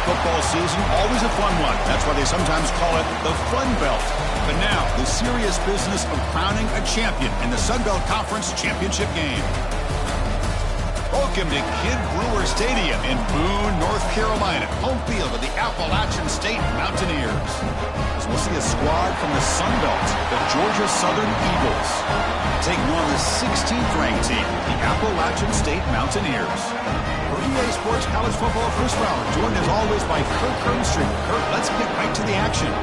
football season, always a fun one. That's why they sometimes call it the Fun Belt. But now, the serious business of crowning a champion in the Sun Belt Conference Championship game. Welcome to Kidd Brewer Stadium in Boone, North Carolina, home field of the Appalachian State Mountaineers. As we'll see a squad from the Sun Belt, the Georgia Southern Eagles, taking on the 16th-ranked team, the Appalachian State Mountaineers. For EA Sports College Football, Chris Fowler, joined as always by Kirk Herbstreit. Kirk, let's get right to the action.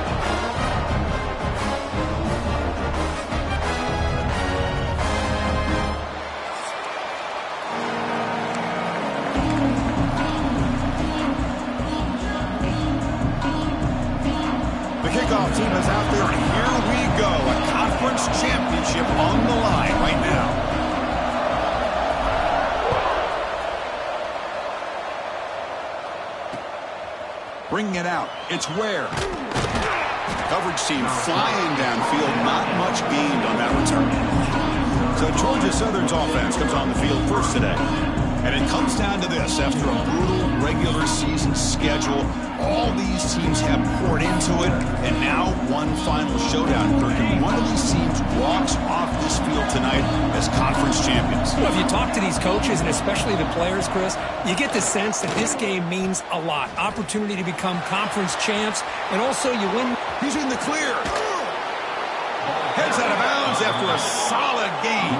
Kickoff team is out there, and here we go. A conference championship on the line right now. Bringing it out. It's Ware. Coverage team flying downfield. Not much gained on that return. So Georgia Southern's offense comes on the field first today. And it comes down to this. After a brutal regular season schedule, all these teams have poured into it, and now one final showdown, Kirk. And one of these teams walks off this field tonight as conference champions. Well, if you talk to these coaches, and especially the players, Chris, you get the sense that this game means a lot. Opportunity to become conference champs, and also you win. He's in the clear. Heads out of bounds after a solid gain.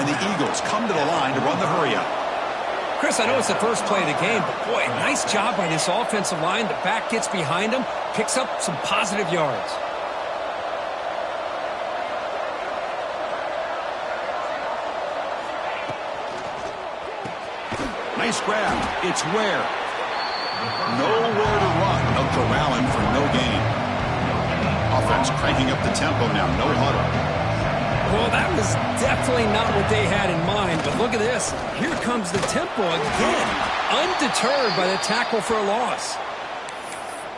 And the Eagles come to the line to run the hurry-up. Chris, I know it's the first play of the game, but boy, nice job by this offensive line. The back gets behind him, picks up some positive yards. Nice grab. It's Ware. Nowhere to run. No corralling for no gain. Offense cranking up the tempo now. No huddle. Well, that was definitely not what they had in mind, but look at this. Here comes the tempo again. Undeterred by the tackle for a loss.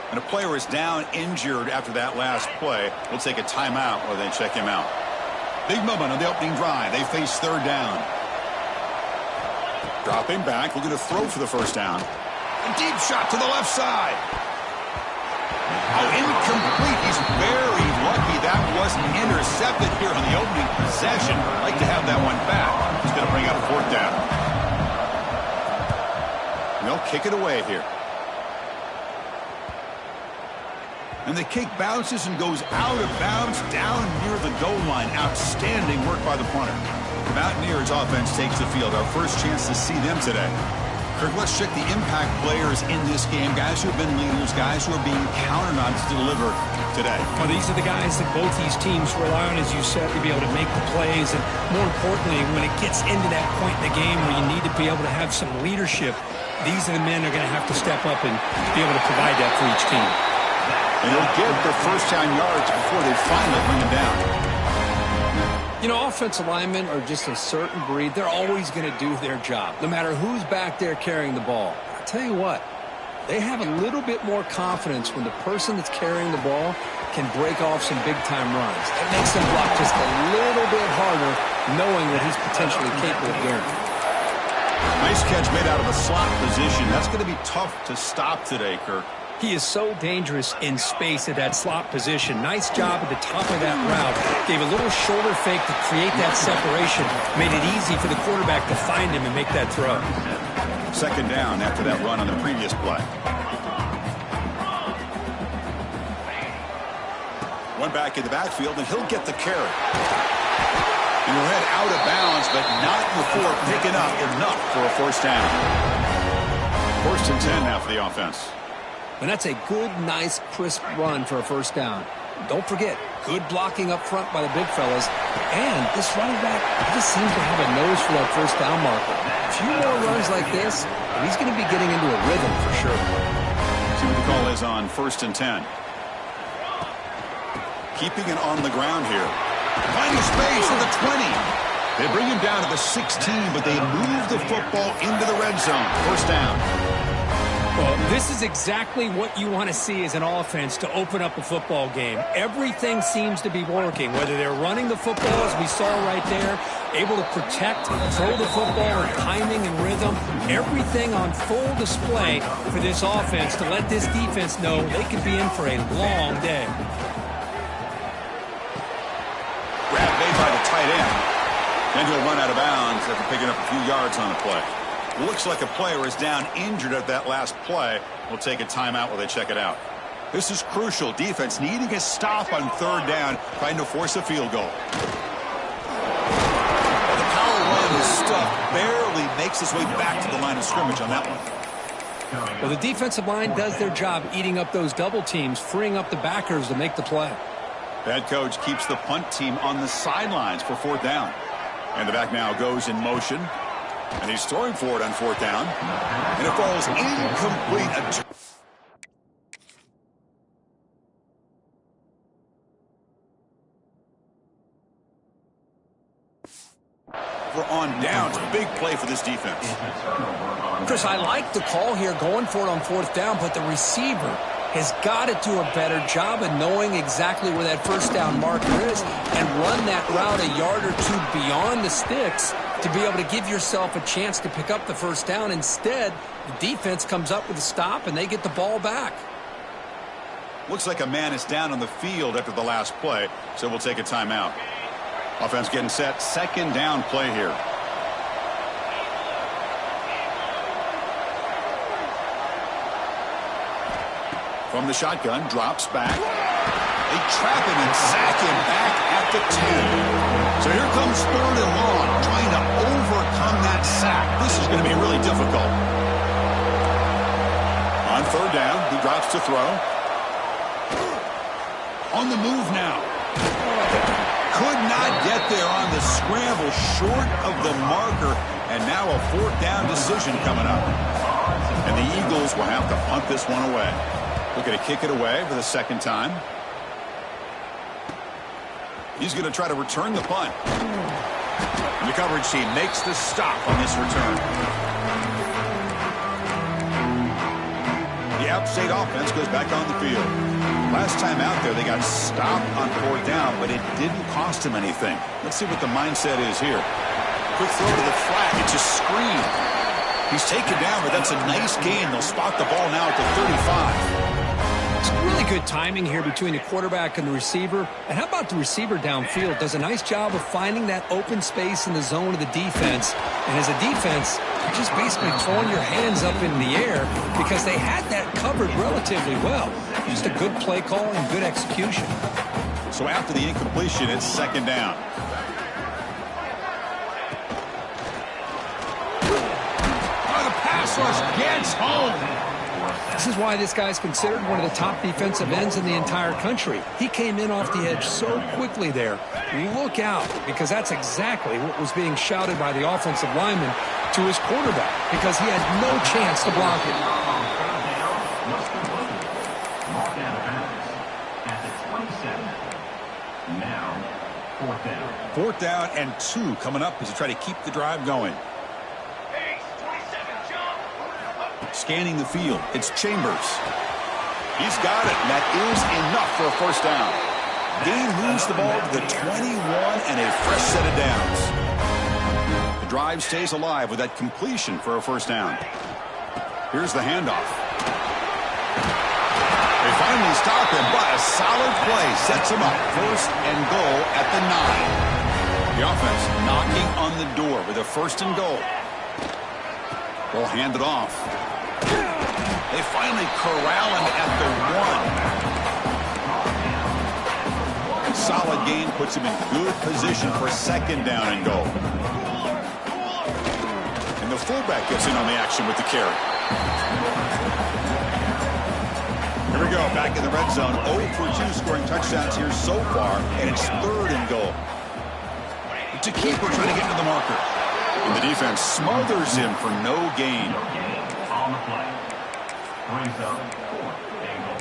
And a player is down injured after that last play. We'll take a timeout while they check him out. Big moment on the opening drive. They face third down. Dropping back, looking to throw for the first down. A deep shot to the left side. Oh, incomplete. He's very lucky that wasn't intercepted here on the opening possession. Like to have that one back. He's going to bring out a fourth down. And they'll kick it away here. And the kick bounces and goes out of bounds down near the goal line. Outstanding work by the punter. The Mountaineers offense takes the field. Our first chance to see them today. Kirk, let's check the impact players in this game. Guys who have been leaders, guys who are being counted on to deliver today. Well, these are the guys that both these teams rely on, as you said, to be able to make the plays. And more importantly, when it gets into that point in the game where you need to be able to have some leadership, these are the men that are going to have to step up and be able to provide that for each team. And they'll get their first down yards before they finally bring it down. You know, offensive linemen are just a certain breed. They're always going to do their job, no matter who's back there carrying the ball. I'll tell you what, they have a little bit more confidence when the person that's carrying the ball can break off some big-time runs. It makes them block just a little bit harder, knowing what he's potentially capable of doing. Nice catch made out of a slot position. That's going to be tough to stop today, Kirk. He is so dangerous in space at that slot position. Nice job at the top of that route. Gave a little shoulder fake to create that separation. Made it easy for the quarterback to find him and make that throw. Second down after that run on the previous play. One back in the backfield, and he'll get the carry. And he'll head out of bounds, but not before picking up enough for a first down. First and 10 now for the offense. And that's a good, nice, crisp run for a first down. Don't forget, good blocking up front by the big fellas. And this running back just seems to have a nose for that first down marker. A few more runs like this, and he's going to be getting into a rhythm for sure. See what the call is on first and 10. Keeping it on the ground here. Finding space at the 20. They bring him down to the 16, but they move the football into the red zone. First down. Well, this is exactly what you want to see as an offense to open up a football game. Everything seems to be working, whether they're running the football, as we saw right there, able to protect, throw the football with timing and rhythm. Everything on full display for this offense to let this defense know they could be in for a long day. Grab made by the tight end. Then he'll run out of bounds after picking up a few yards on the play. Looks like a player is down injured at that last play. We'll take a timeout while they check it out. This is crucial. Defense needing a stop on third down, trying to force a field goal. The power run is stuffed, barely makes his way back to the line of scrimmage on that one. Well, the defensive line does their job eating up those double teams, freeing up the backers to make the play. Head coach keeps the punt team on the sidelines for fourth down. And the back now goes in motion. And he's throwing for it on fourth down. And it falls incomplete. We're on downs. Big play for this defense. Chris, I like the call here going for it on fourth down, but the receiver has got to do a better job of knowing exactly where that first down marker is and run that route a yard or two beyond the sticks to be able to give yourself a chance to pick up the first down. Instead, the defense comes up with a stop and they get the ball back. Looks like a man is down on the field after the last play, so we'll take a timeout. Offense getting set. Second down play here. From the shotgun, drops back. They trap him and sack him back at the 10. So here comes third and long, trying to overcome that sack. This is going to be really difficult. On third down, he drops to throw. On the move now. Could not get there on the scramble, short of the marker, and now a fourth down decision coming up. And the Eagles will have to punt this one away. Looking to kick it away for the second time. He's going to try to return the punt. And the coverage team makes the stop on this return. The App State offense goes back on the field. Last time out there, they got stopped on fourth down, but it didn't cost him anything. Let's see what the mindset is here. Quick throw to the flat. It's a screen. He's taken down, but that's a nice gain. They'll spot the ball now at the 35. It's really good timing here between the quarterback and the receiver. And how about the receiver downfield? Does a nice job of finding that open space in the zone of the defense. And as a defense, you're just basically throwing your hands up in the air because they had that covered relatively well. Just a good play call and good execution. So after the incompletion, it's second down. Oh, the pass rush gets home. This is why this guy's considered one of the top defensive ends in the entire country. He came in off the edge so quickly there. Look out, because that's exactly what was being shouted by the offensive lineman to his quarterback, because he had no chance to block it. Fourth down and 2 coming up as they try to keep the drive going. Scanning the field, it's Chambers. He's got it, and that is enough for a first down. Gain moves the ball to the 21 and a fresh set of downs. The drive stays alive with that completion for a first down. Here's the handoff. They finally stop him, but a solid play sets him up. First and goal at the 9. The offense knocking on the door with a first and goal. They'll hand it off. They finally corral him at the 1. Solid gain puts him in good position for second down and goal. And the fullback gets in on the action with the carry. Here we go, back in the red zone. 0 for 2 scoring touchdowns here so far, and it's third and goal. To keeper trying to get to the marker. And the defense smothers him for no gain. On the play. Brings up 4th and goal.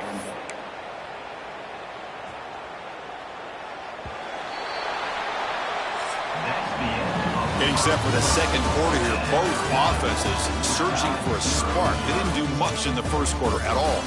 Getting set for the second quarter here. Both offenses searching for a spark. They didn't do much in the first quarter at all.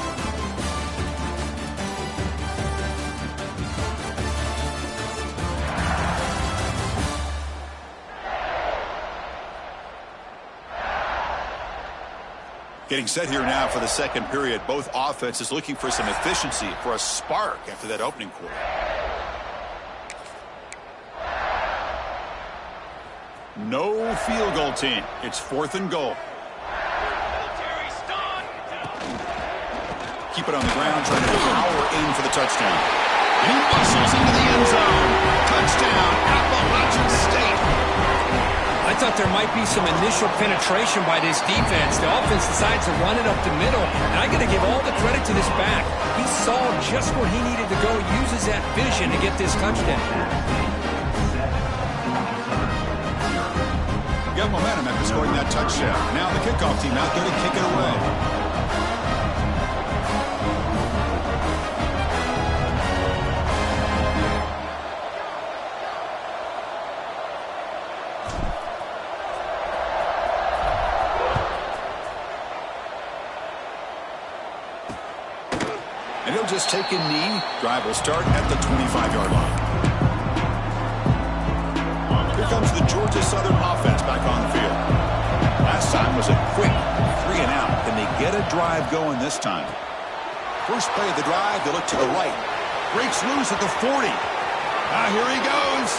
Getting set here now for the second period. Both offenses looking for some efficiency, for a spark after that opening quarter. No field goal team. It's 4th and goal. Keep it on the ground, trying to power in for the touchdown. And he muscles into the end zone. Touchdown, Appalachian State. I thought there might be some initial penetration by this defense. The offense decides to run it up the middle, and I got to give all the credit to this back. He saw just where he needed to go, uses that vision to get this touchdown. Got momentum after scoring that touchdown. Now the kickoff team out there to kick it away. And he'll just take a knee. Drive will start at the 25-yard line. Here comes the Georgia Southern offense back on the field. Last time was a quick 3 and out. Can they get a drive going this time? First play of the drive, they look to the right. Breaks loose at the 40. Here he goes.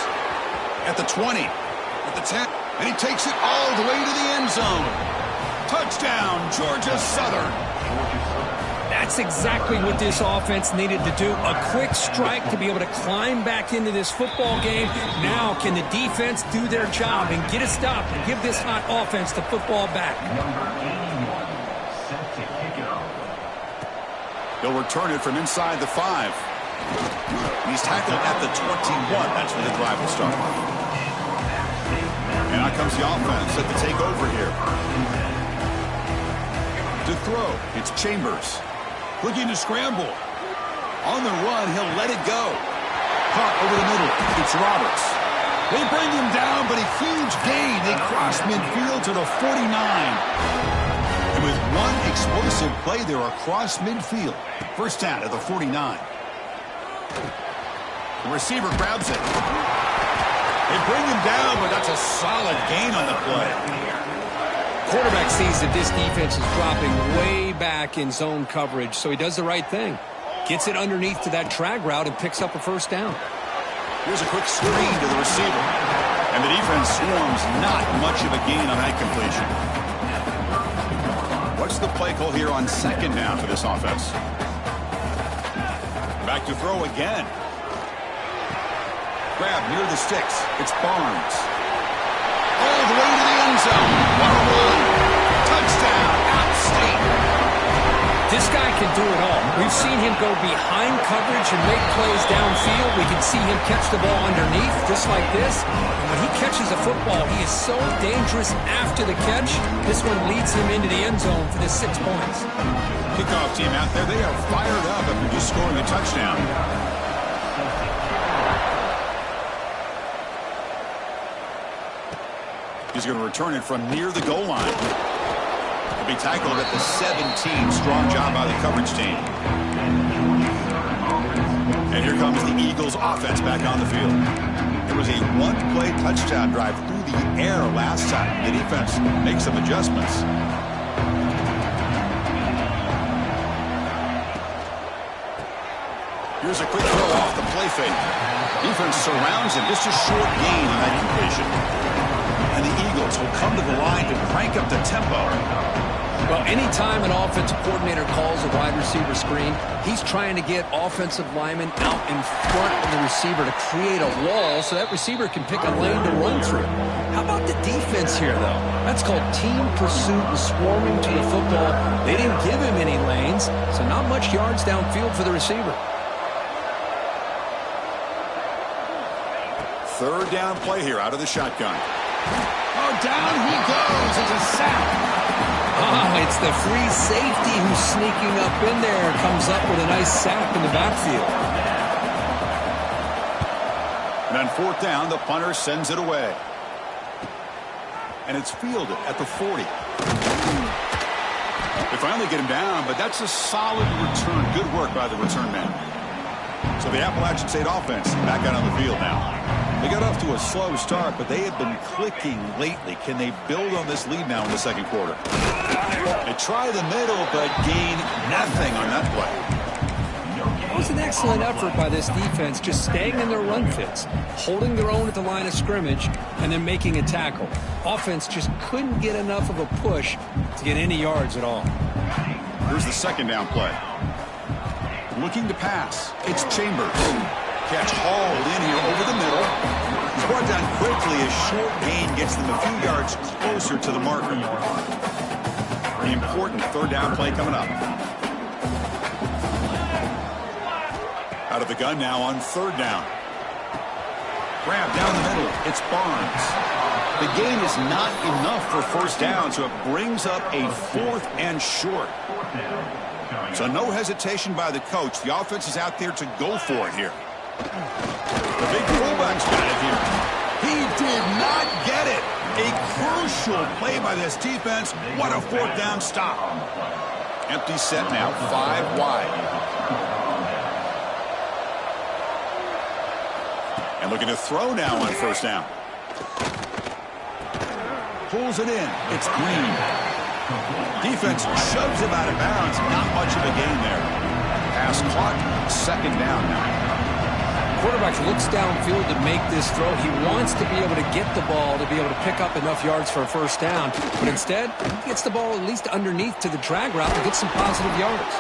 At the 20. At the 10. And he takes it all the way to the end zone. Touchdown, Georgia Southern. That's exactly what this offense needed to do. A quick strike to be able to climb back into this football game. Now can the defense do their job and get a stop and give this hot offense the football back? Number 81, set to kick it off. He'll return it from inside the 5. He's tackled at the 21. That's where the drive will start. And out comes the offense set to take over here. To throw, it's Chambers. Looking to scramble. On the run, he'll let it go. Caught over the middle. It's Roberts. They bring him down, but a huge gain. They cross midfield to the 49. And with one explosive play, they're across midfield. First down at the 49. The receiver grabs it. They bring him down, but that's a solid gain on the play. Quarterback sees that this defense is dropping way back in zone coverage, so he does the right thing. Gets it underneath to that drag route and picks up a first down. Here's a quick screen to the receiver. And the defense swarms, not much of a gain on that completion. What's the play call here on second down for this offense? Back to throw again. Grab near the sticks. It's Barnes. All the way to the end zone. What a run. Touchdown, App State. This guy can do it all. We've seen him go behind coverage and make plays downfield. We can see him catch the ball underneath, just like this. And when he catches a football, he is so dangerous after the catch. This one leads him into the end zone for the 6 points. Kickoff team out there, they are fired up after just scoring a touchdown. He's going to return it from near the goal line. He'll be tackled at the 17. Strong job by the coverage team. And here comes the Eagles offense back on the field. There was a one-play touchdown drive through the air last time. The defense makes some adjustments. Here's a quick throw off the play fake. Defense surrounds him. Just a short gain on that completion. And the Eagles will come to the line to crank up the tempo. Well, anytime an offensive coordinator calls a wide receiver screen, he's trying to get offensive linemen out in front of the receiver to create a wall so that receiver can pick a lane to run through. How about the defense here, though? That's called team pursuit and swarming to the football. They didn't give him any lanes, so not much yards downfield for the receiver. Third down play here out of the shotgun. Oh, down he goes. It's a sack. Oh, it's the free safety who's sneaking up in there. Comes up with a nice sack in the backfield. And on fourth down, the punter sends it away. And it's fielded at the 40. They finally get him down, but that's a solid return. Good work by the return man. So the Appalachian State offense back out on the field now. They got off to a slow start, but they have been clicking lately. Can they build on this lead now in the second quarter? They try the middle, but gain nothing on that play. It was an excellent effort by this defense, just staying in their run fits, holding their own at the line of scrimmage, and then making a tackle. Offense just couldn't get enough of a push to get any yards at all. Here's the second down play. Looking to pass. It's Chambers. Catch hauled in here over the middle. He's brought down quickly. A short gain gets them a few yards closer to the marker. The important third down play coming up. Out of the gun now on third down. Grab down the middle. It's Barnes. The gain is not enough for first down, so it brings up a 4th and short. So no hesitation by the coach. The offense is out there to go for it here. The big fullback's got it here. He did not get it. A crucial play by this defense. What a 4th down stop. Empty set now, 5 wide. And looking to throw now on first down. Pulls it in. It's Green. Defense shoves him out of bounds. Not much of a gain there. Pass caught. Second down now. Quarterback looks downfield to make this throw. He wants to be able to get the ball to be able to pick up enough yards for a first down. But instead, he gets the ball at least underneath to the drag route and gets some positive yards.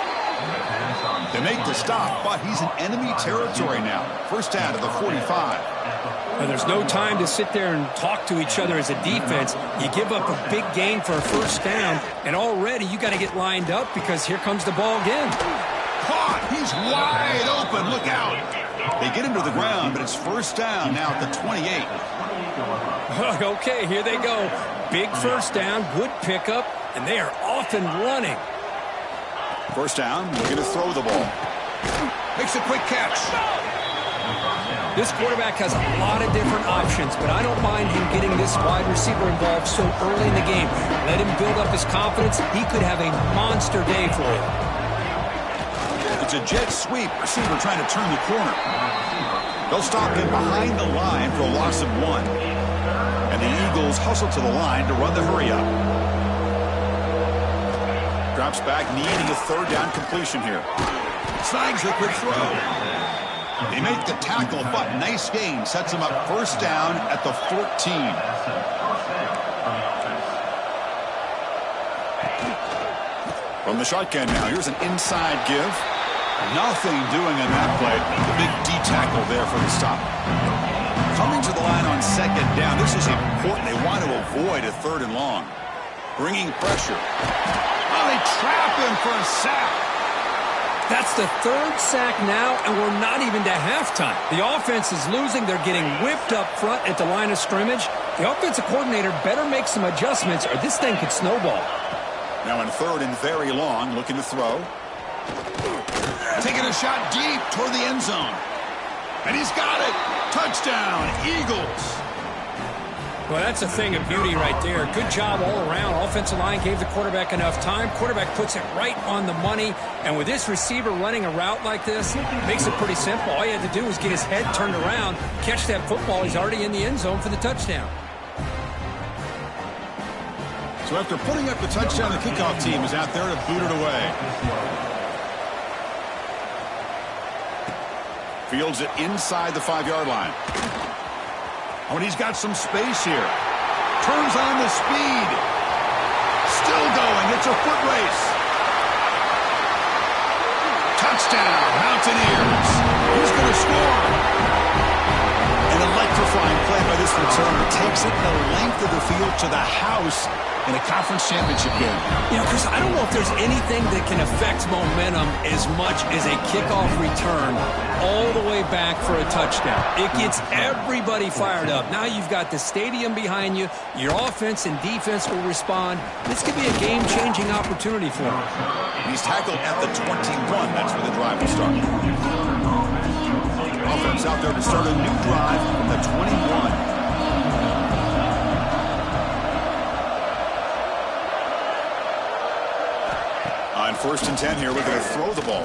They make the stop, but he's in enemy territory now. First down to the 45. And there's no time to sit there and talk to each other as a defense. You give up a big gain for a first down, and already you got to get lined up because here comes the ball again. Caught! He's wide open. Look out. They get him to the ground, but it's first down now at the 28. Okay, here they go. Big first down, good pickup, and they are off and running. First down, looking to throw the ball. Makes a quick catch. This quarterback has a lot of different options, but I don't mind him getting this wide receiver involved so early in the game. Let him build up his confidence. He could have a monster day for you. It's a jet sweep. Receiver trying to turn the corner. They'll stop him behind the line for a loss of 1. And the Eagles hustle to the line to run the hurry up. Drops back, needing a third down completion here. Snags the quick throw. They make the tackle, but nice gain. Sets him up first down at the 14. From the shotgun now, here's an inside give. Nothing doing on that play. The big D tackle there for the stop. Coming to the line on second down. This is important. They want to avoid a third and long. Bringing pressure. Oh, they trap him for a sack. That's the third sack now, and we're not even to halftime. The offense is losing. They're getting whipped up front at the line of scrimmage. The offensive coordinator better make some adjustments, or this thing could snowball. Now in third and very long, looking to throw. Taking a shot deep toward the end zone. And he's got it. Touchdown, Eagles. Well, that's a thing of beauty right there. Good job all around. Offensive line gave the quarterback enough time. Quarterback puts it right on the money. And with this receiver running a route like this, it makes it pretty simple. All you had to do was get his head turned around, catch that football. He's already in the end zone for the touchdown. So after putting up the touchdown, the kickoff team is out there to boot it away. Fields it inside the 5-yard line. Oh, and he's got some space here. Turns on the speed. Still going. It's a foot race. Touchdown, Mountaineers. Who's going to score? An electrifying play by this returner. Takes it the length of the field to the house in a conference championship game. You know, Chris, I don't know if there's anything that can affect momentum as much as a kickoff return all the way back for a touchdown. It gets everybody fired up. Now you've got the stadium behind you. Your offense and defense will respond. This could be a game-changing opportunity for him. He's tackled at the 21. That's where the drive will start. Offense out there to start a new drive from the 21. First and 10 here, looking to throw the ball.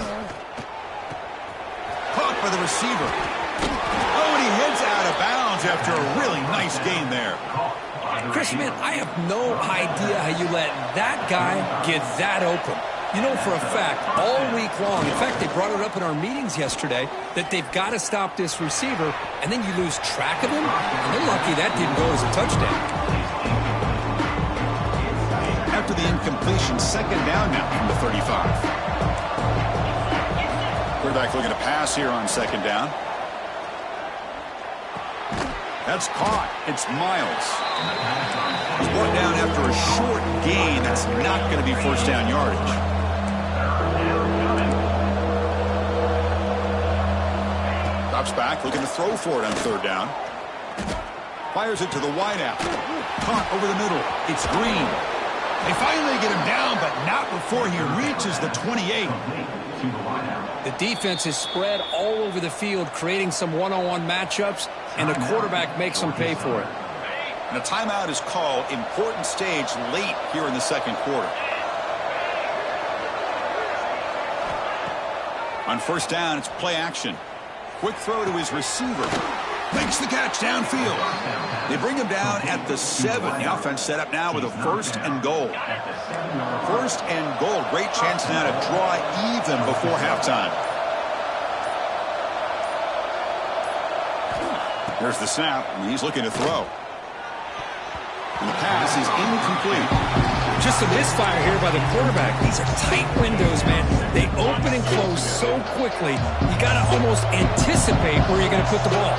Caught by the receiver. Oh, and he heads out of bounds after a really nice gain there. Chris, man, I have no idea how you let that guy get that open. You know for a fact, all week long, in fact, they brought it up in our meetings yesterday, that they've got to stop this receiver, and then you lose track of him, and they're lucky that didn't go as a touchdown. After the incompletion, second down now from the 35. Quarterback looking to pass here on second down. That's caught. It's Miles. He's brought down after a short gain. That's not going to be first down yardage. Drops back, looking to throw for it on third down. Fires it to the wideout. Caught over the middle. It's Green. They finally get him down, but not before he reaches the 28. The defense is spread all over the field, creating some one-on-one matchups, and the quarterback makes them pay for it. And a timeout is called. Important stage late here in the second quarter. On first down, it's play action. Quick throw to his receiver. Makes the catch downfield. They bring him down at the 7. The offense set up now with a first and goal. First and goal. Great chance now to draw even before halftime. There's the snap, and he's looking to throw. And the pass is incomplete. Just a misfire here by the quarterback. These are tight windows, man. They open and close so quickly, you got to almost anticipate where you're going to put the ball.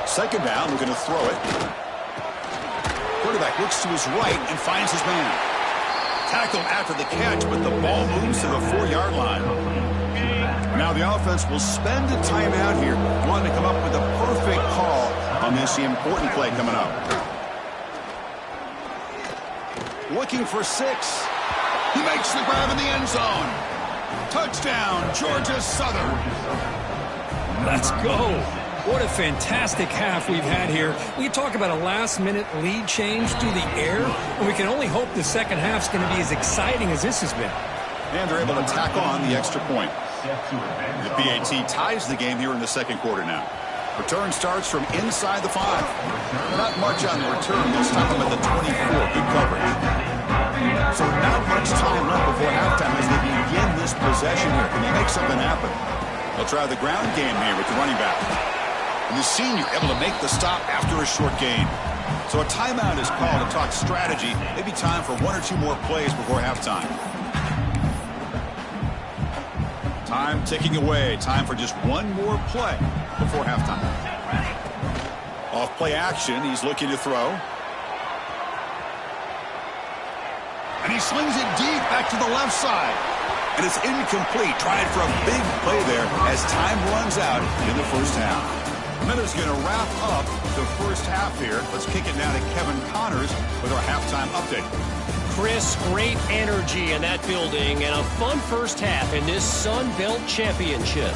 Second down, looking to throw it. Quarterback looks to his right and finds his man. Tackled after the catch, but the ball moves to the 4-yard line. Now the offense will spend a timeout here, wanting to come up with a perfect call on this important play coming up. Looking for 6. He makes the grab in the end zone. Touchdown, Georgia Southern. Let's go. What a fantastic half we've had here. We can talk about a last-minute lead change through the air, and we can only hope the second half's going to be as exciting as this has been. And they're able to tack on the extra point. The BAT ties the game here in the second quarter now. Return starts from inside the 5. Not much on the return. They'll stop him at the 24. Good coverage. So not much time left before halftime as they begin this possession here. Can they make something happen? They'll try the ground game here with the running back. And the senior able to make the stop after a short gain. So a timeout is called to talk strategy. Maybe time for 1 or 2 more plays before halftime. Time ticking away. Time for just 1 more play before halftime. Off play action. He's looking to throw. And he slings it deep back to the left side. And it's incomplete. Tried for a big play there as time runs out in the first half. Miller's going to wrap up the first half here. Let's kick it now to Kevin Connors with our halftime update. Chris, great energy in that building and a fun first half in this Sun Belt Championship.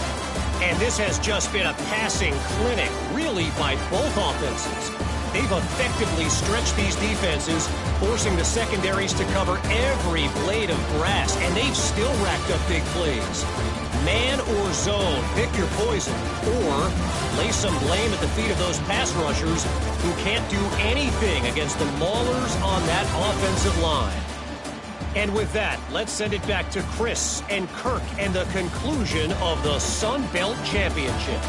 And this has just been a passing clinic, really, by both offenses. They've effectively stretched these defenses, forcing the secondaries to cover every blade of grass, and they've still racked up big plays. Man or zone, pick your poison, or lay some blame at the feet of those pass rushers who can't do anything against the maulers on that offensive line. And with that, let's send it back to Chris and Kirk and the conclusion of the Sun Belt Championship.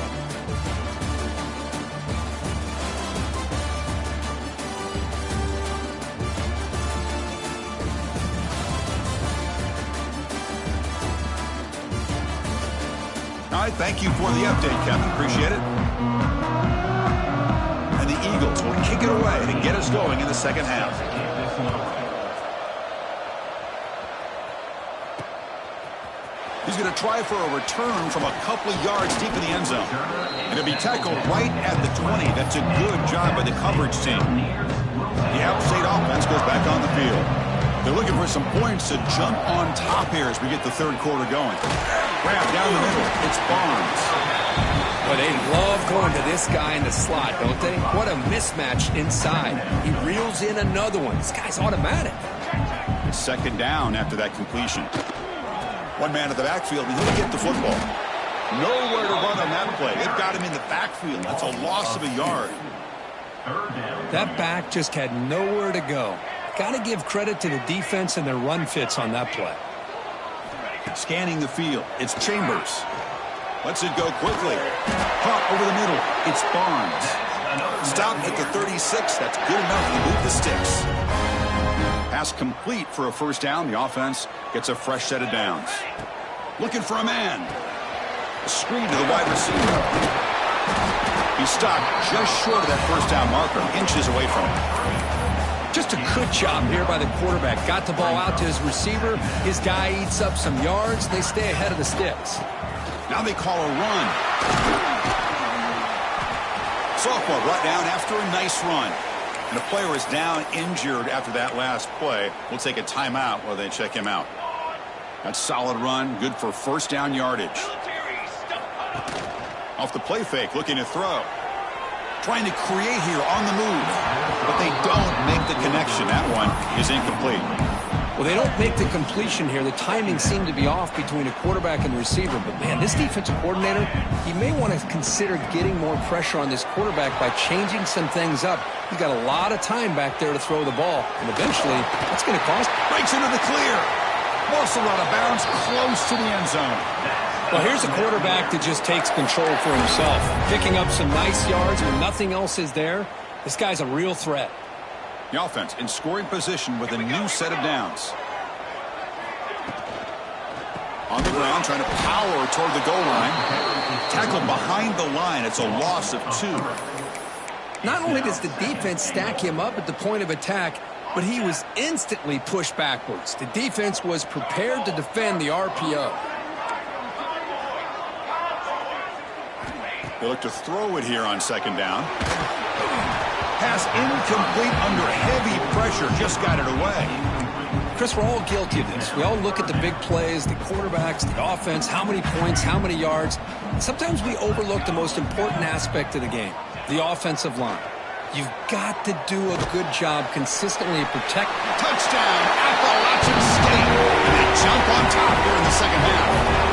All right, thank you for the update, Kevin. Appreciate it. And the Eagles will kick it away to get us going in the second half. He's going to try for a return from a couple of yards deep in the end zone. And it'll be tackled right at the 20. That's a good job by the coverage team. The App State offense goes back on the field. They're looking for some points to jump on top here as we get the third quarter going. Grab down the middle. It's Barnes. Well, they love going to this guy in the slot, don't they? What a mismatch inside. He reels in another one. This guy's automatic. It's second down after that completion. One man at the backfield, and he'll get the football. Nowhere to run on that play. They've got him in the backfield. That's a loss of a yard. That back just had nowhere to go. Got to give credit to the defense and their run fits on that play. Scanning the field, it's Chambers. Lets it go quickly. Caught over the middle, it's Barnes. Stopped at the 36. That's good enough to move the sticks. Pass complete for a first down. The offense gets a fresh set of downs. Looking for a man. A screen to the wide receiver. He's stopped just short of that first down marker, inches away from it. Just a good job here by the quarterback. Got the ball out to his receiver. His guy eats up some yards. They stay ahead of the sticks. Now they call a run. Sophomore brought down after a nice run. And the player is down injured after that last play. We'll take a timeout while they check him out. That's solid run. Good for first down yardage. Off the play fake, looking to throw. Trying to create here on the move. But they don't make the connection. That one is incomplete. Well, they don't make the completion here. The timing seemed to be off between a quarterback and the receiver. But, man, this defensive coordinator, he may want to consider getting more pressure on this quarterback by changing some things up. He's got a lot of time back there to throw the ball. And eventually, that's going to cost. Breaks into the clear. Morsel out of bounds, close to the end zone. Well, here's a quarterback that just takes control for himself. Picking up some nice yards when nothing else is there. This guy's a real threat. The offense in scoring position with a new set of downs. On the ground, trying to power toward the goal line. Tackled behind the line. It's a loss of 2. Not only does the defense stack him up at the point of attack, but he was instantly pushed backwards. The defense was prepared to defend the RPO. They look to throw it here on second down. Pass incomplete under heavy pressure. Just got it away. Chris, we're all guilty of this. We all look at the big plays, the quarterbacks, the offense, how many points, how many yards. Sometimes we overlook the most important aspect of the game, the offensive line. You've got to do a good job consistently protecting. Touchdown, Appalachian State. And they jump on top here in the second half.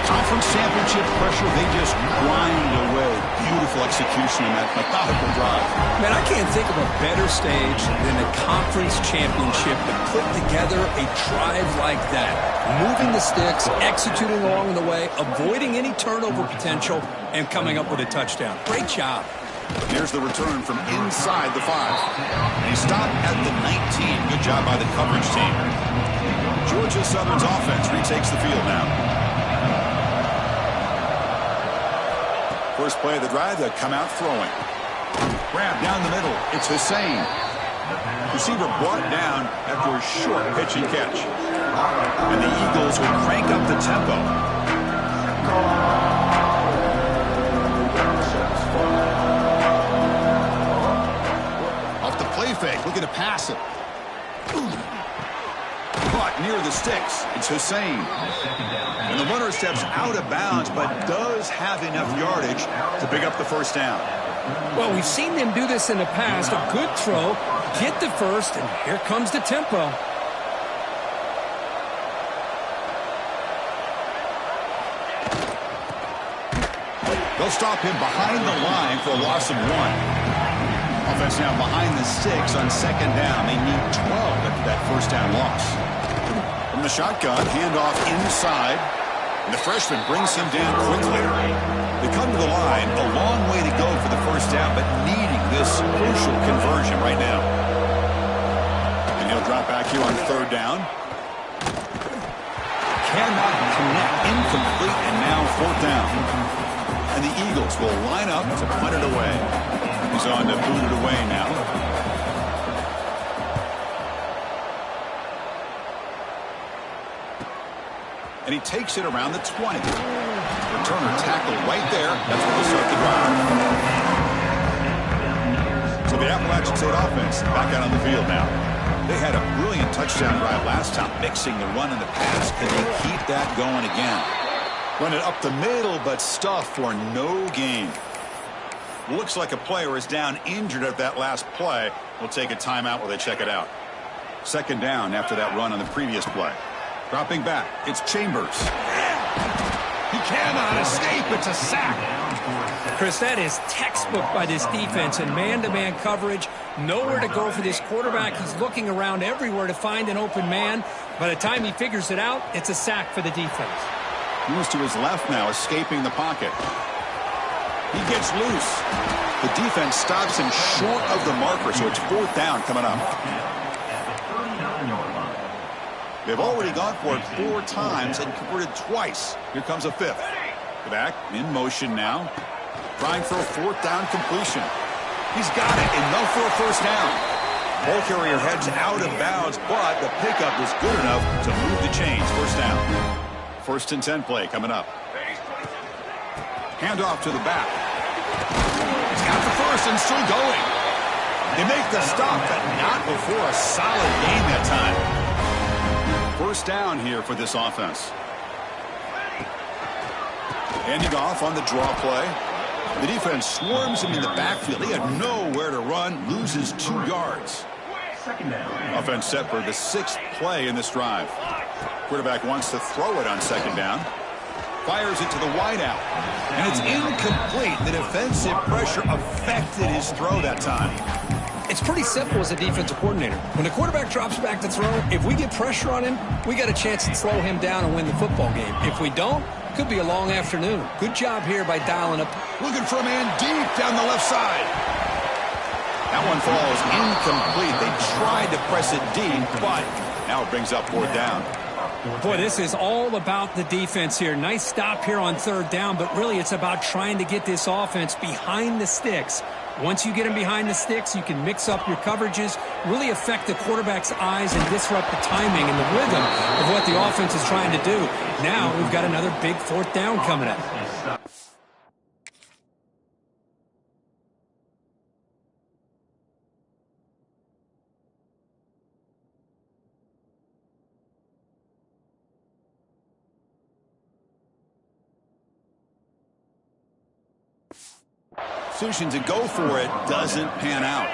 Conference championship pressure, they just grind away. Beautiful execution in that methodical drive. Man, I can't think of a better stage than a conference championship to put together a drive like that. Moving the sticks, executing along the way, avoiding any turnover potential, and coming up with a touchdown. Great job. Here's the return from inside the 5. And he stopped at the 19. Good job by the coverage team. Georgia Southern's offense retakes the field now. First play of the drive, they'll come out throwing. Grab down the middle. It's Hussein. Receiver brought down after a short pitch and catch. And the Eagles will crank up the tempo. Off the play fake, looking to pass it. Caught near the sticks. It's Hussein. And the runner steps out of bounds, but does have enough yardage to pick up the first down. Well, we've seen them do this in the past. A good throw, get the first, and here comes the tempo. They'll stop him behind the line for a loss of 1. Offense now behind the 6 on second down. They need 12 after that first down loss. From the shotgun, handoff inside. And the freshman brings him down quickly. They come to the line, a long way to go for the first down, but needing this crucial conversion right now. And he'll drop back here on third down. Cannot connect, incomplete, and now fourth down. And the Eagles will line up to punt it away. He's on to boot it away now. And he takes it around the 20. Returner tackled right there. That's where they start the drive. So the Appalachian State offense back out on the field now. They had a brilliant touchdown drive last time, mixing the run and the pass. Can they keep that going again? Run it up the middle, but stuff for no gain. Looks like a player is down injured at that last play. We'll take a timeout while they check it out. Second down after that run on the previous play. Dropping back, it's Chambers. He cannot escape. It's a sack. Chris, that is textbook by this defense in man-to-man coverage. Nowhere to go for this quarterback. He's looking around everywhere to find an open man. By the time he figures it out, it's a sack for the defense. Moves to his left now, escaping the pocket. He gets loose. The defense stops him short of the marker, so it's fourth down coming up. They've already gone for it 4 times and converted twice. Here comes a fifth. Back in motion now. Trying for a fourth down completion. He's got it, enough for a first down. Ball carrier heads out of bounds, but the pickup is good enough to move the chains. First down. 1st and 10 play coming up. Handoff to the back. He's got the first and still going. They make the stop, but not before a solid game that time. First down here for this offense. Handing off on the draw play. The defense swarms him in the backfield. He had nowhere to run, loses 2 yards. Second down. Offense set for the 6th play in this drive. Quarterback wants to throw it on second down. Fires it to the wideout. And it's incomplete. The defensive pressure affected his throw that time. It's pretty simple as a defensive coordinator. When the quarterback drops back to throw, if we get pressure on him, we got a chance to slow him down and win the football game. If we don't, could be a long afternoon. Good job here by dialing up. Looking for a man deep down the left side. That one falls incomplete. They tried to press it deep, but now it brings up 4th down. Boy, this is all about the defense here. Nice stop here on 3rd down, but really it's about trying to get this offense behind the sticks. Once you get him behind the sticks, you can mix up your coverages, really affect the quarterback's eyes and disrupt the timing and the rhythm of what the offense is trying to do. Now we've got another big 4th down coming up. Decision to go for it doesn't pan out.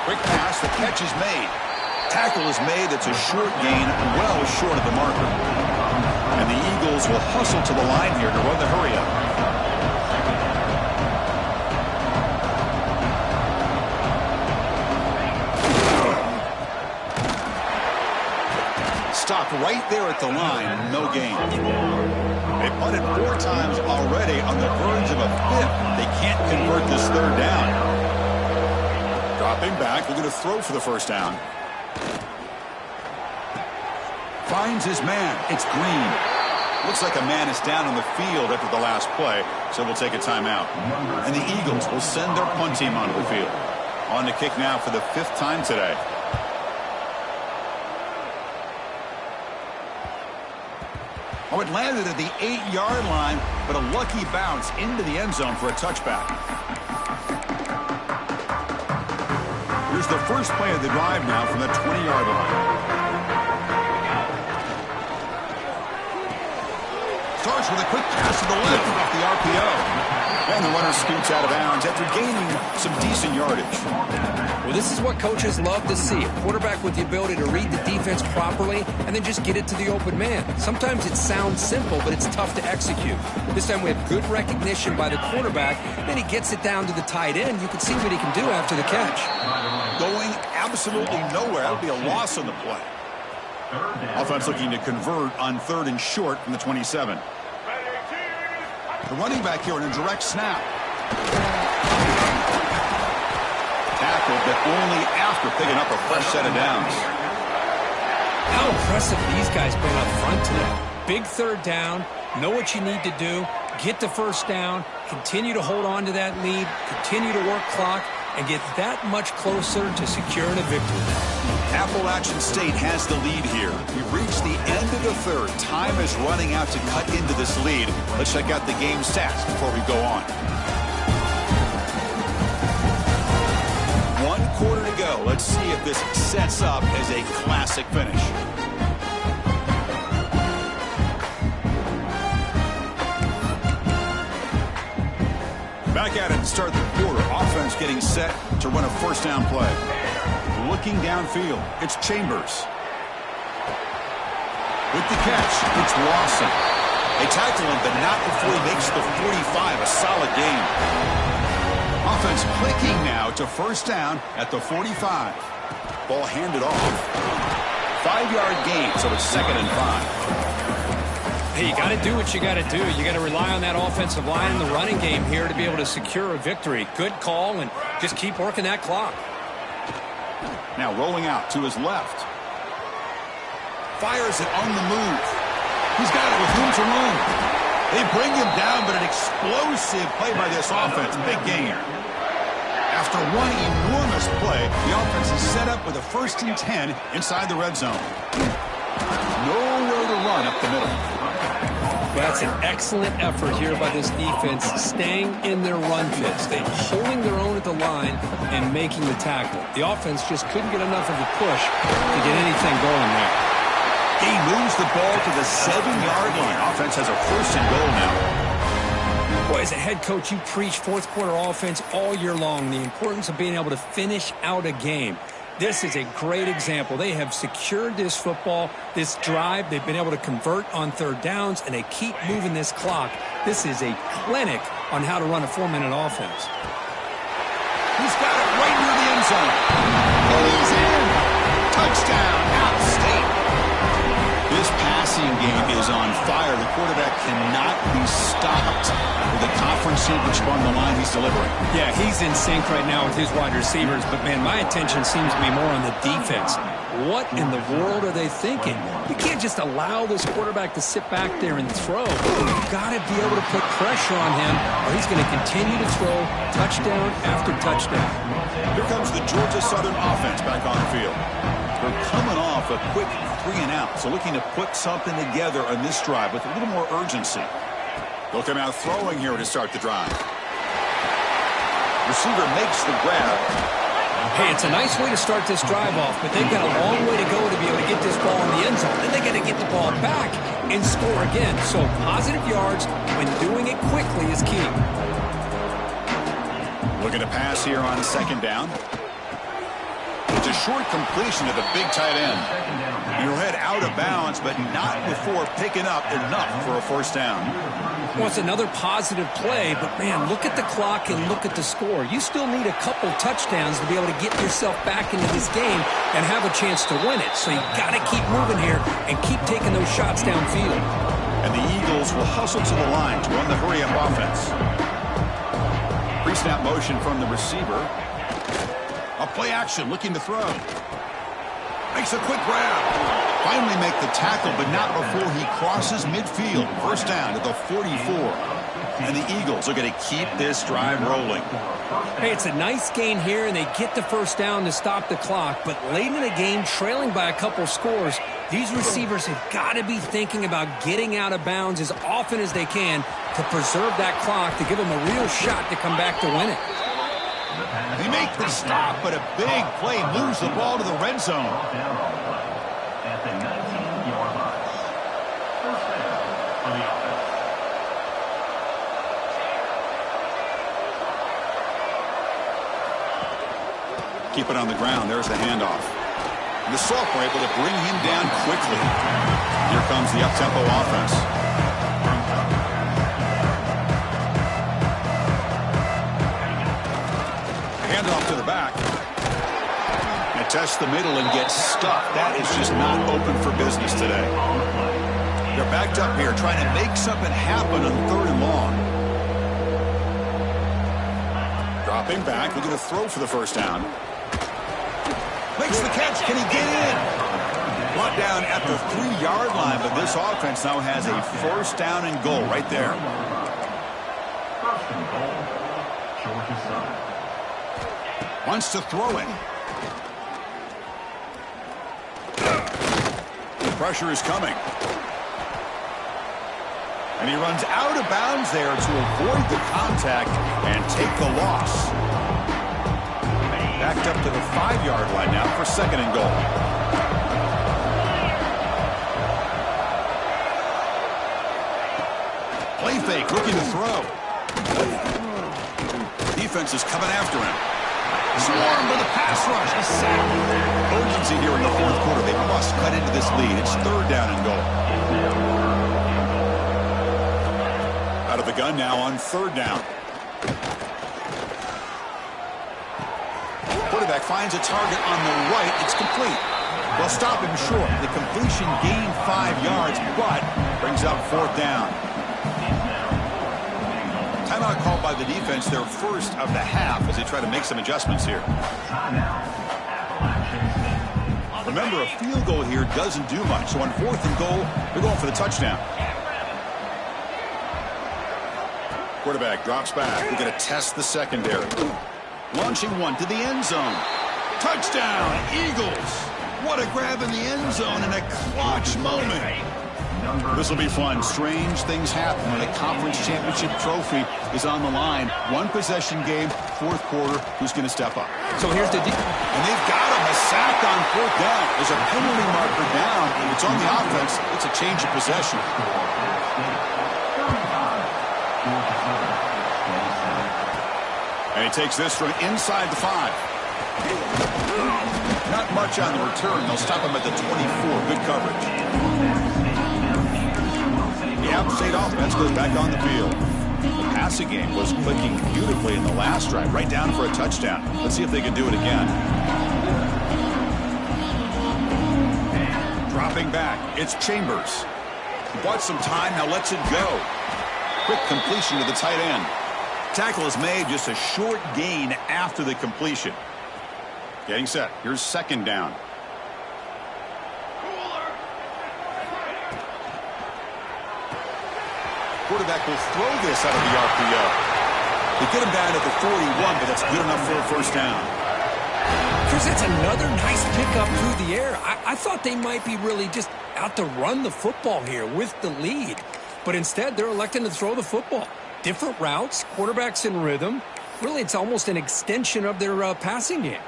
Quick pass, the catch is made. Tackle is made, it's a short gain, well short of the marker. And the Eagles will hustle to the line here to run the hurry-up. Stopped right there at the line, no gain. They punted 4 times already on the verge of a 5th. They can't convert this 3rd down. Dropping back, looking to throw for the first down. Finds his man, it's Green. Looks like a man is down on the field after the last play, so we'll take a timeout. And the Eagles will send their punt team onto the field. On to kick now for the 5th time today. Oh, it landed at the 8-yard line, but a lucky bounce into the end zone for a touchback. Here's the first play of the drive now from the 20-yard line. Starts with a quick pass to the left off the RPO. And the runner scoots out of bounds after gaining some decent yardage. Well, this is what coaches love to see. A quarterback with the ability to read the defense properly and then just get it to the open man. Sometimes it sounds simple, but it's tough to execute. This time we have good recognition by the quarterback. Then he gets it down to the tight end. You can see what he can do after the catch. Going absolutely nowhere. That would be a loss on the play. Offense looking to convert on 3rd and short from the 27. The running back here in a direct snap. Tackled, but only after picking up a fresh set of downs. How impressive these guys been up front today. Big 3rd down. Know what you need to do. Get the first down. Continue to hold on to that lead. Continue to work clock. And get that much closer to securing a victory. Appalachian State has the lead here. We've reached the end of the 3rd. Time is running out to cut into this lead. Let's check out the game stats before we go on. 1 quarter to go. Let's see if this sets up as a classic finish. Back at it to start the quarter. Offense getting set to run a first down play. Looking downfield, it's Chambers. With the catch, it's Lawson. They tackle him, but not before he makes the 45. A solid gain. Offense clicking now to first down at the 45. Ball handed off. 5-yard gain, so it's 2nd and 5. Hey, you got to do what you got to do. You got to rely on that offensive line in the running game here to be able to secure a victory. Good call, and just keep working that clock. Now rolling out to his left. Fires it on the move. He's got it with room to room. They bring him down, but an explosive play by this offense. Big gain. After one enormous play, the offense is set up with a 1st and 10 inside the red zone. Nowhere to run up the middle. That's an excellent effort here by this defense, staying in their run fits. They're holding their own at the line and making the tackle. The offense just couldn't get enough of a push to get anything going there. He moves the ball to the 7-yard line. Offense has a 1st and goal now. Boy, as a head coach, you preach fourth quarter offense all year long, the importance of being able to finish out a game. This is a great example. They have secured this football, this drive. They've been able to convert on 3rd downs, and they keep moving this clock. This is a clinic on how to run a 4-minute offense. He's got it right near the end zone. And he's in. Touchdown, App State. This passing game is on fire. The quarterback cannot be stopped with a conference championship on the line he's delivering. Yeah, he's in sync right now with his wide receivers, but, man, my attention seems to be more on the defense. What in the world are they thinking? You can't just allow this quarterback to sit back there and throw. You've got to be able to put pressure on him, or he's going to continue to throw touchdown after touchdown. Here comes the Georgia Southern offense back on the field. They're coming off a quick 3-and-out, so looking to put something together on this drive with a little more urgency. They'll come out throwing here to start the drive. Receiver makes the grab. Hey, it's a nice way to start this drive off, but they've got a long way to go to be able to get this ball in the end zone. Then they got to get the ball back and score again. So positive yards when doing it quickly is key. Looking to pass here on 2nd down. It's a short completion to the big tight end. He'll head out of bounds, but not before picking up enough for a 1st down. Well, it's another positive play, but, man, look at the clock and look at the score. You still need a couple touchdowns to be able to get yourself back into this game and have a chance to win it. So you got to keep moving here and keep taking those shots downfield. And the Eagles will hustle to the line to run the hurry-up offense. Pre-snap motion from the receiver. A play action, looking to throw. Makes a quick grab. Finally make the tackle, but not before he crosses midfield. 1st down to the 44. And the Eagles are going to keep this drive rolling. Hey, it's a nice gain here, and they get the 1st down to stop the clock. But late in the game, trailing by a couple scores, these receivers have got to be thinking about getting out of bounds as often as they can to preserve that clock, to give them a real shot to come back to win it. They make the stop, but a big play moves the ball to the red zone. At the 19-yard line. 1st down for the offense. Keep it on the ground. There's the handoff. And the Soft were able to bring him down quickly. Here comes the up-tempo offense. Handoff to the back. And test the middle and get stuck. That is just not open for business today. They're backed up here trying to make something happen on 3rd and long. Dropping back, looking to throw for the 1st down. Makes the catch. Can he get in? Brought down at the 3-yard line, but this offense now has a 1st down and goal right there. 1st and goal, Georgia Southern. Wants to throw it. The pressure is coming. And he runs out of bounds there to avoid the contact and take the loss. Backed up to the 5-yard line now for 2nd and goal. Play fake, looking to throw. defense is coming after him. Swarm with a pass rush. A sack. Urgency here in the fourth quarter. They must cut into this lead. It's third down and goal. Out of the gun now on third down. Quarterback finds a target on the right. It's complete. They'll stop him short. The completion gained 5 yards, but brings up fourth down. Timeout called by the defense, their first of the half, as they try to make some adjustments here. Remember, a field goal here doesn't do much. So on fourth and goal, they're going for the touchdown. Quarterback drops back. They're going to test the secondary. Launching one to the end zone. Touchdown, Eagles. What a grab in the end zone in a clutch moment. This will be fun. Strange things happen when a conference championship trophy is on the line. One possession game, fourth quarter. Who's going to step up? So here's the deal. And they've got him. A sack on fourth down. There's a penalty marker down. If it's on the offense, it's a change of possession. And he takes this from inside the 5. Not much on the return. They'll stop him at the 24. Good coverage. The App State offense goes back on the field. The passing game was clicking beautifully in the last drive, right down for a touchdown. Let's see if they can do it again. Dropping back, it's Chambers. He bought some time, now lets it go. Quick completion to the tight end. Tackle is made, just a short gain after the completion. Getting set. Here's second down. Quarterback will throw this out of the RPO. They get him down at the 41, but that's good enough for a first down. Chris, that's another nice pickup through the air. I thought they might be really just out to run the football here with the lead. But instead, they're electing to throw the football. Different routes, quarterbacks in rhythm. Really, it's almost an extension of their passing game.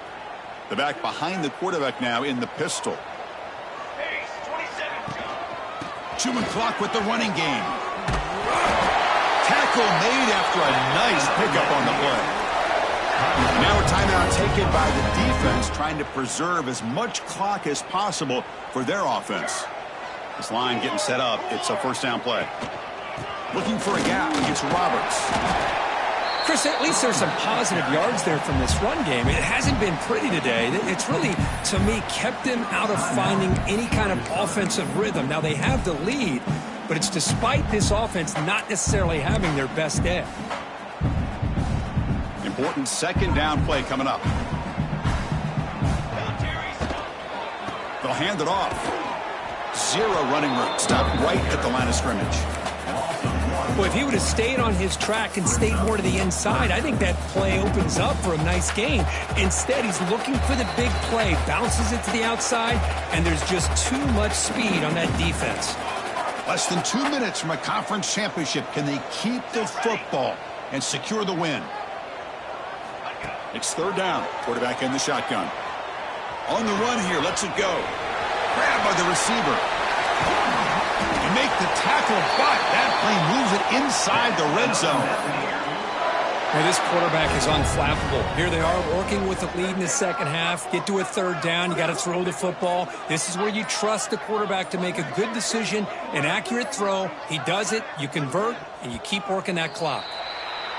The back behind the quarterback now in the pistol. Chewing clock with the running game. Tackle made after a nice pickup on the play. Now a timeout taken by the defense, trying to preserve as much clock as possible for their offense. This line getting set up. It's a first down play. Looking for a gap. It's Roberts. Chris, at least there's some positive yards there from this run game. It hasn't been pretty today. It's really, to me, kept them out of finding any kind of offensive rhythm. Now, they have the lead, but it's despite this offense not necessarily having their best day. Important second down play coming up. They'll hand it off. Zero running room. Stop right at the line of scrimmage. Well, if he would have stayed on his track and stayed more to the inside, I think that play opens up for a nice gain. Instead, he's looking for the big play, bounces it to the outside, and there's just too much speed on that defense. Less than 2 minutes from a conference championship. Can they keep the football and secure the win? It's third down. Quarterback in the shotgun. On the run here. Lets it go. Grabbed by the receiver. And make the tackle, but that play moves it inside the red zone. Well, this quarterback is unflappable. Here they are working with the lead in the second half. Get to a third down. You got to throw the football. This is where you trust the quarterback to make a good decision, an accurate throw. He does it. You convert, and you keep working that clock.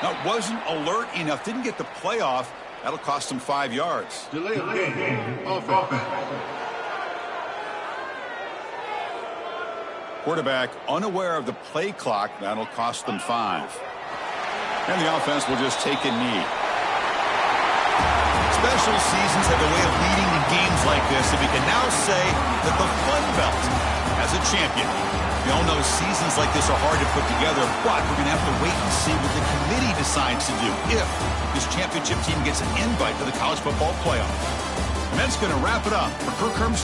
Now, wasn't alert enough. Didn't get the play off. That'll cost him 5 yards. Delay of game. Offense. Quarterback unaware of the play clock. That'll cost them 5. And the offense will just take a knee. Special seasons have a way of leading in games like this, and we can now say that the Fun Belt has a champion. We all know seasons like this are hard to put together, but we're going to have to wait and see what the committee decides to do if this championship team gets an invite to the college football playoff. And that's going to wrap it up for Kirk Herbstreit.